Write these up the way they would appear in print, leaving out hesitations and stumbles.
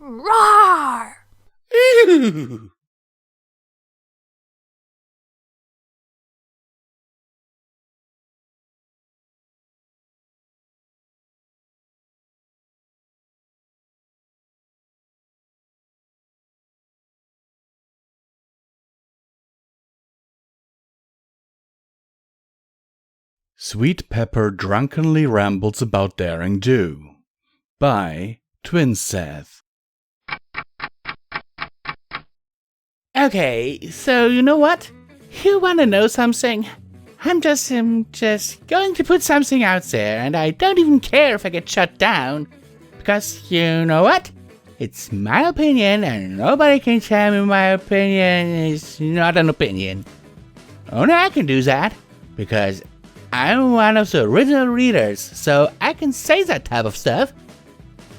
Roar! Ew. Sweet Pepper drunkenly rambles about daring do by Twinsez. Okay, so you know what? You wanna know something? I'm just going to put something out there, and I don't even care if I get shut down. Because you know what? It's my opinion, and nobody can tell me my opinion is not an opinion. Only I can do that, because I'm one of the original readers, so I can say that type of stuff.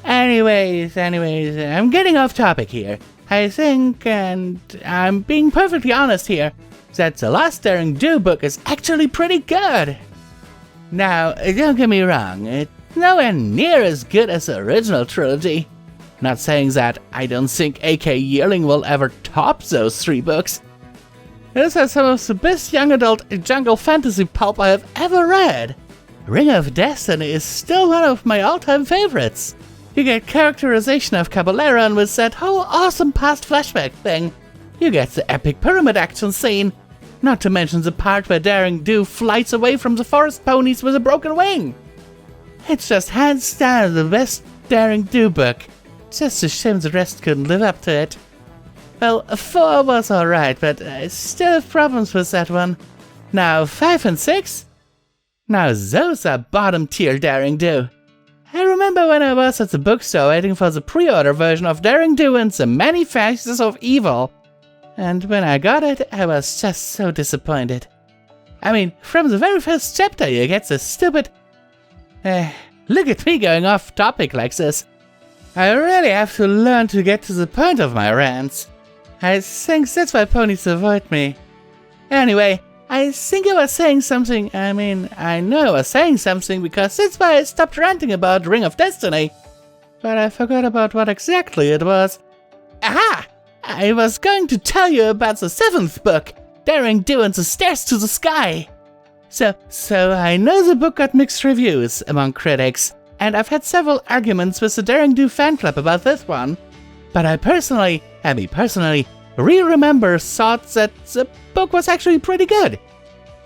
Anyways, I'm getting off topic here. I think, and I'm being perfectly honest here, that the last Daring Do book is actually pretty good. Now, don't get me wrong, it's nowhere near as good as the original trilogy. Not saying that I don't think A.K. Yearling will ever top those 3 books. Those are some of the best young adult jungle fantasy pulp I have ever read. Ring of Destiny is still one of my all-time favorites. You get characterization of Caballero, and with that whole awesome past flashback thing, you get the epic pyramid action scene, not to mention the part where Daring Do flies away from the forest ponies with a broken wing. It's just hands down the best Daring Do book. Just a shame the rest couldn't live up to it. Well, 4 was alright, but I still have problems with that one. Now 5 and 6? Now those are bottom tier Daring Do. I remember when I was at the bookstore waiting for the pre-order version of Daring Do and the Many Faces of Evil. And when I got it, I was just so disappointed. I mean, from the very first chapter you get this stupid... look at me going off topic like this. I really have to learn to get to the point of my rants. I think that's why ponies avoid me. Anyway, I think I was saying something. I know I was saying something because that's why I stopped ranting about Ring of Destiny. But I forgot about what exactly it was. Aha! I was going to tell you about the 7th book, Daring Do and the Stairs to the Sky. So I know the book got mixed reviews among critics, and I've had several arguments with the Daring Do fan club about this one. But I personally remember thought that the book was actually pretty good.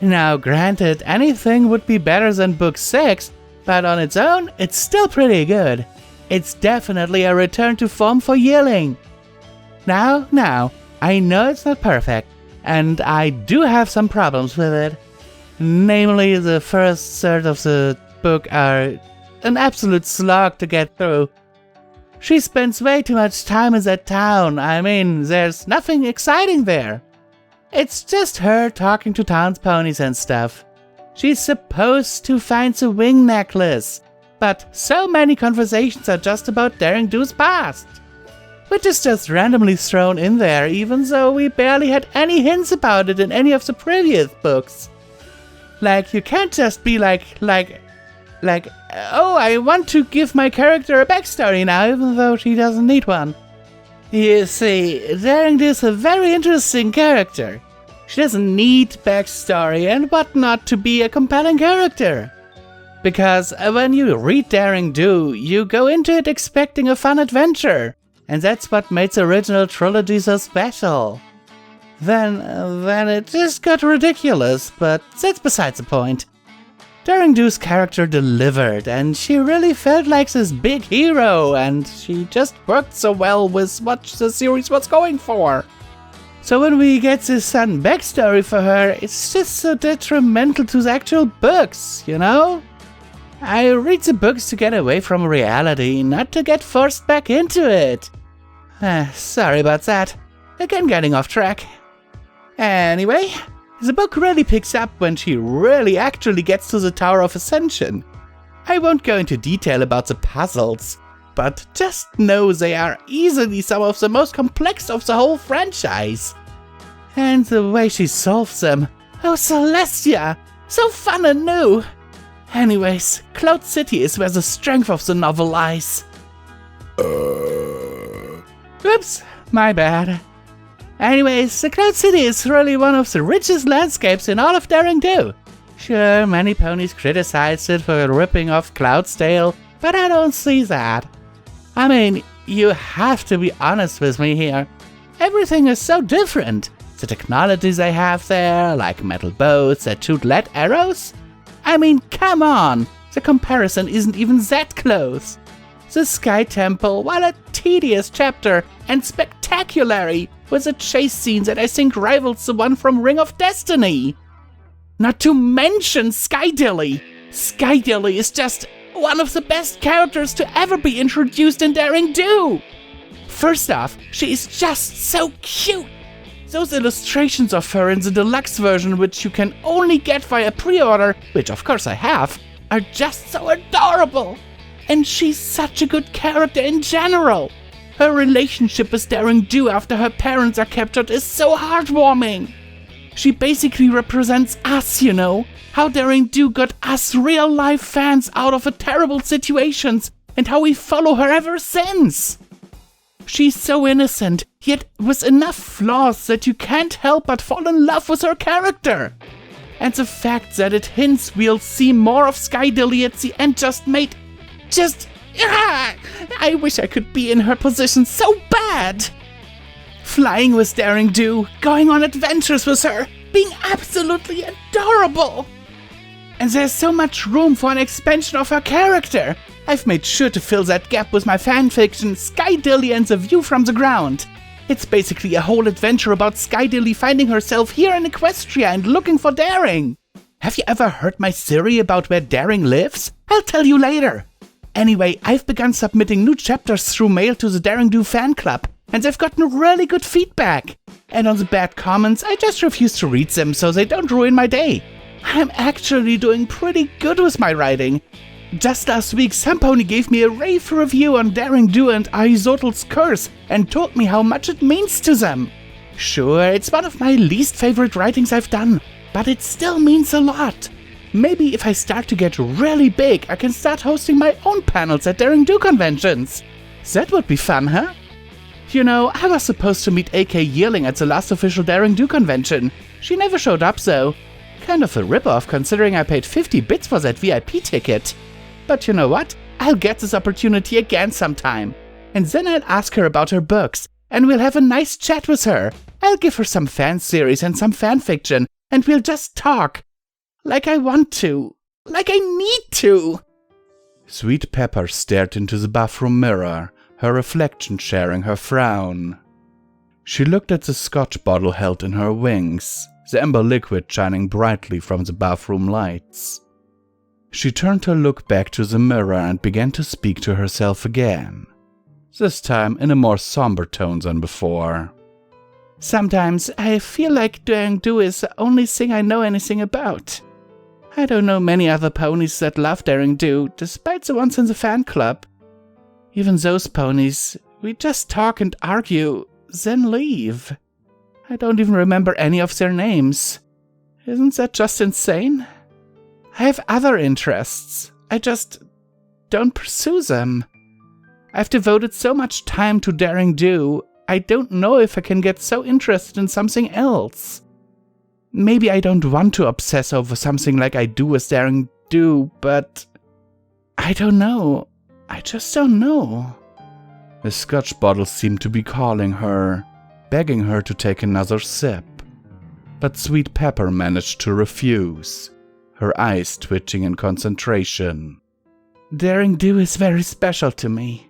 Now granted, anything would be better than book 6, but on its own, it's still pretty good. It's definitely a return to form for Yearling. Now, I know it's not perfect, and I do have some problems with it. Namely, the first third of the book are an absolute slog to get through. She spends way too much time in that town. There's nothing exciting there. It's just her talking to townspeople and stuff. She's supposed to find the wing necklace, but so many conversations are just about Daring Do's past, which is just randomly thrown in there, even though we barely had any hints about it in any of the previous books. Like, you can't just be like, oh, I want to give my character a backstory now, even though she doesn't need one. You see, Daring Do is a very interesting character. She doesn't need backstory and whatnot to be a compelling character. Because when you read Daring Do, you go into it expecting a fun adventure, and that's what made the original trilogy so special. Then it just got ridiculous, but that's besides the point. Daring Do's character delivered, and she really felt like this big hero, and she just worked so well with what the series was going for. So when we get this sudden backstory for her, it's just so detrimental to the actual books, you know? I read the books to get away from reality, not to get forced back into it. Sorry about that. Again, getting off track. Anyway, the book really picks up when she really actually gets to the Tower of Ascension. I won't go into detail about the puzzles, but just know they are easily some of the most complex of the whole franchise. And the way she solves them, oh Celestia, so fun and new. Anyways, Cloud City is where the strength of the novel lies. Oops, my bad. Anyways, the Cloud City is really one of the richest landscapes in all of Daring Do. Sure, many ponies criticized it for ripping off Cloudsdale, but I don't see that. I mean, you have to be honest with me here. Everything is so different. The technologies they have there, like metal boats that shoot lead arrows. I mean, come on, the comparison isn't even that close. The Sky Temple, while a tedious chapter and spectacularly, with a chase scene that I think rivals the one from Ring of Destiny. Not to mention Skydilly. Skydilly is just one of the best characters to ever be introduced in Daring Do. First off, she is just so cute. Those illustrations of her in the deluxe version, which you can only get via pre-order, which of course I have, are just so adorable. And she's such a good character in general. Her relationship with Daring Do after her parents are captured is so heartwarming. She basically represents us, you know, how Daring Do got us real-life fans out of terrible situations and how we follow her ever since. She's so innocent, yet with enough flaws that you can't help but fall in love with her character. And the fact that it hints we'll see more of Skydilly at the end I wish I could be in her position so bad. Flying with Daring Do, going on adventures with her, being absolutely adorable. And there's so much room for an expansion of her character. I've made sure to fill that gap with my fanfiction, Skydilly and the View from the Ground. It's basically a whole adventure about Skydilly finding herself here in Equestria and looking for Daring. Have you ever heard my theory about where Daring lives? I'll tell you later. Anyway, I've begun submitting new chapters through mail to the Daring Do fan club, and they've gotten really good feedback. And on the bad comments, I just refuse to read them so they don't ruin my day. I'm actually doing pretty good with my writing. Just last week, some pony gave me a rave review on Daring Do and Aristotel's Curse and told me how much it means to them. Sure, it's one of my least favorite writings I've done, but it still means a lot. Maybe if I start to get really big, I can start hosting my own panels at Daring Do conventions. That would be fun, huh? You know, I was supposed to meet AK Yearling at the last official Daring Do convention. She never showed up though. Kind of a rip-off considering I paid 50 bits for that VIP ticket. But you know what? I'll get this opportunity again sometime. And then I'll ask her about her books, and we'll have a nice chat with her. I'll give her some fan series and some fanfiction, and we'll just talk. Like I want to. Like I need to. Sweet Pepper stared into the bathroom mirror, her reflection sharing her frown. She looked at the scotch bottle held in her wings, the amber liquid shining brightly from the bathroom lights. She turned her look back to the mirror and began to speak to herself again, this time in a more somber tone than before. Sometimes I feel like Daring Do is the only thing I know anything about. I don't know many other ponies that love Daring Do, despite the ones in the fan club. Even those ponies, we just talk and argue, then leave. I don't even remember any of their names. Isn't that just insane? I have other interests. I just don't pursue them. I've devoted so much time to Daring Do, I don't know if I can get so interested in something else. Maybe I don't want to obsess over something like I do with Daring Do, but I don't know. I just don't know. The scotch bottle seemed to be calling her, begging her to take another sip. But Sweet Pepper managed to refuse, her eyes twitching in concentration. Daring Do is very special to me.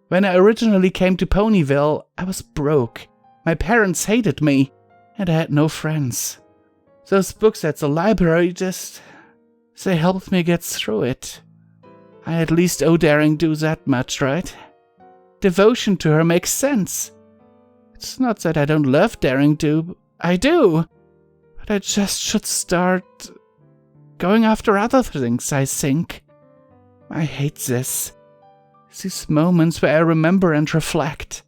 When I originally came to Ponyville, I was broke. My parents hated me, and I had no friends. Those books at the library they helped me get through it. I at least owe Daring Do that much, right? Devotion to her makes sense. It's not that I don't love Daring Do, I do. But I just should start going after other things, I think. I hate this. These moments where I remember and reflect.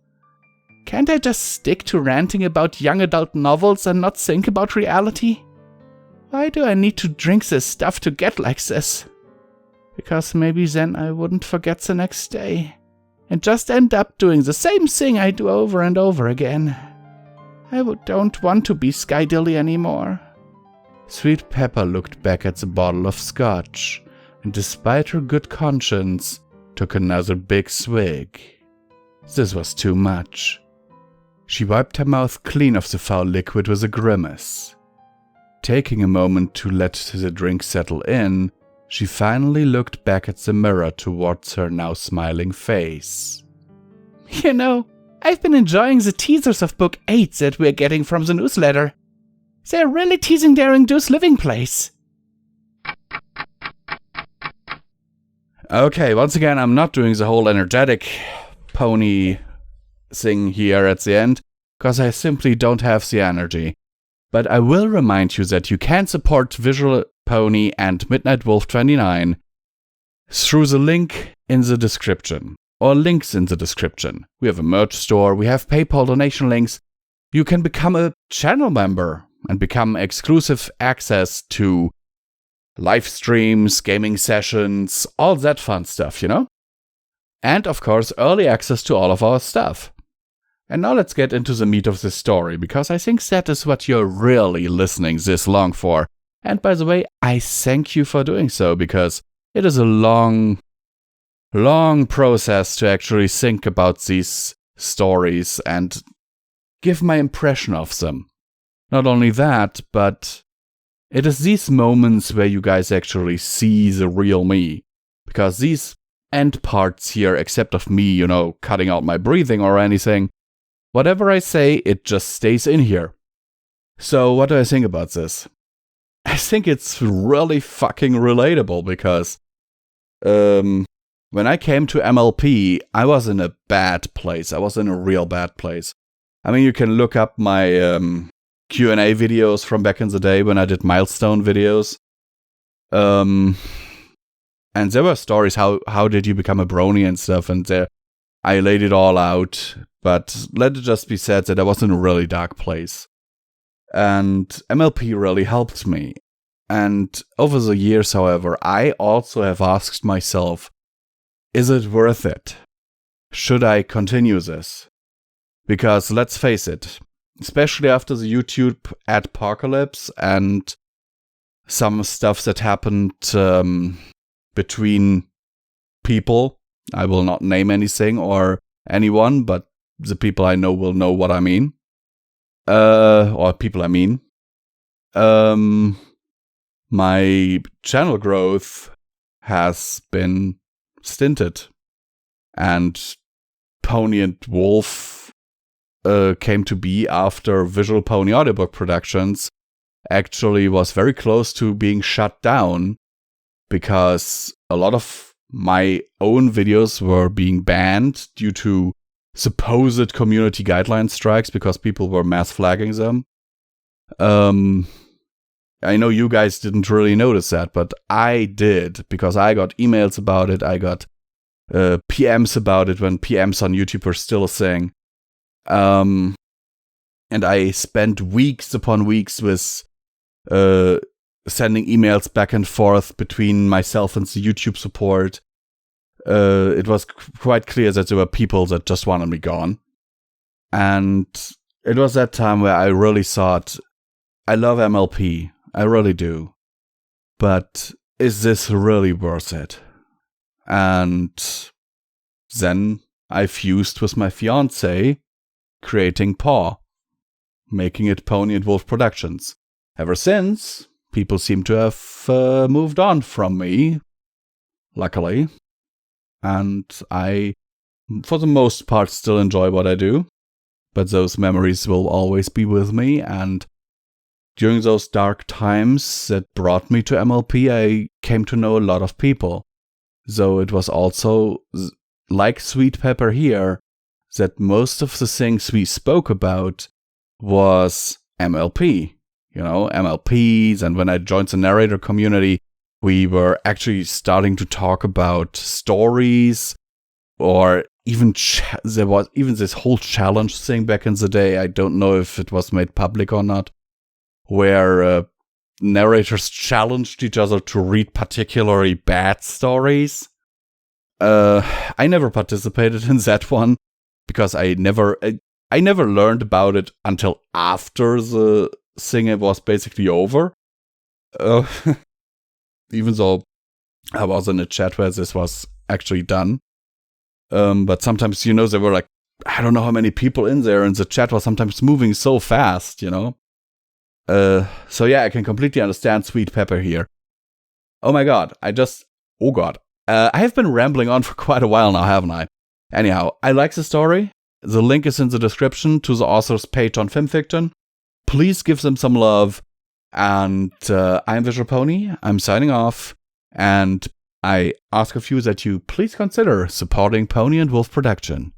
Can't I just stick to ranting about young adult novels and not think about reality? Why do I need to drink this stuff to get like this? Because maybe then I wouldn't forget the next day. and just end up doing the same thing I do over and over again. I don't want to be Skydilly anymore. Sweet Pepper looked back at the bottle of scotch, and despite her good conscience, took another big swig. This was too much. She wiped her mouth clean of the foul liquid with a grimace. Taking a moment to let the drink settle in, she finally looked back at the mirror towards her now smiling face. You know, I've been enjoying the teasers of Book 8 that we're getting from the newsletter. They're really teasing their induced living place. Okay, once again, I'm not doing the whole energetic pony thing here at the end, because I simply don't have the energy. But I will remind you that you can support Visual Pony and Midnight Wolf 29 through the link in the description, or links in the description. We have a merch store, we have PayPal donation links. You can become a channel member and become exclusive access to live streams, gaming sessions, all that fun stuff, you know? And of course, early access to all of our stuff. And now let's get into the meat of this story, because I think that is what you're really listening this long for. And by the way, I thank you for doing so, because it is a long process to actually think about these stories and give my impression of them. Not only that, but it is these moments where you guys actually see the real me. Because these end parts here, except of me, you know, cutting out my breathing or anything, whatever I say, it just stays in here. So what do I think about this? I think it's really fucking relatable, because when I came to MLP, I was in a bad place. I was in a real bad place. I mean, you can look up my Q&A videos from back in the day when I did milestone videos. And there were stories, how did you become a brony and stuff, and there I laid it all out. But let it just be said that I was in a really dark place. And MLP really helped me. And over the years, however, I also have asked myself, is it worth it? Should I continue this? Because let's face it, especially after the YouTube adpocalypse and some stuff that happened between people, I will not name anything or anyone, but the people I know will know what I mean. Or people I mean. My channel growth has been stinted. And Pony&Wolf came to be after Visual Pony Audiobook Productions actually was very close to being shut down, because a lot of my own videos were being banned due to supposed community guideline strikes, because people were mass flagging them. I know you guys didn't really notice that, but I did, because I got emails about it. I got PMs about it when PMs on YouTube were still a thing. And I spent weeks upon weeks with sending emails back and forth between myself and the YouTube support. It was quite clear that there were people that just wanted me gone. And it was that time where I really thought, I love MLP. I really do. But is this really worth it? And then I fused with my fiancé, creating Paw, making it Pony&Wolf Productions. Ever since, people seem to have moved on from me, luckily. And I, for the most part, still enjoy what I do. But those memories will always be with me. And during those dark times that brought me to MLP, I came to know a lot of people. Though it was also, like Sweet Pepper here, that most of the things we spoke about was MLP. You know, MLPs, and when I joined the narrator community, we were actually starting to talk about stories, or even there was even this whole challenge thing back in the day. I don't know if it was made public or not, where narrators challenged each other to read particularly bad stories. I never participated in that one because I never learned about it until after the thing was basically over. Even though I was in a chat where this was actually done. But sometimes, there were like, I don't know how many people in there, and the chat was sometimes moving so fast, So yeah, I can completely understand Sweet Pepper here. Oh my god, I have been rambling on for quite a while now, haven't I? Anyhow, I like the story. The link is in the description to the author's page on FimFiction. Please give them some love. And I'm Visual Pony. I'm signing off. And I ask of you that you please consider supporting Pony&Wolf production.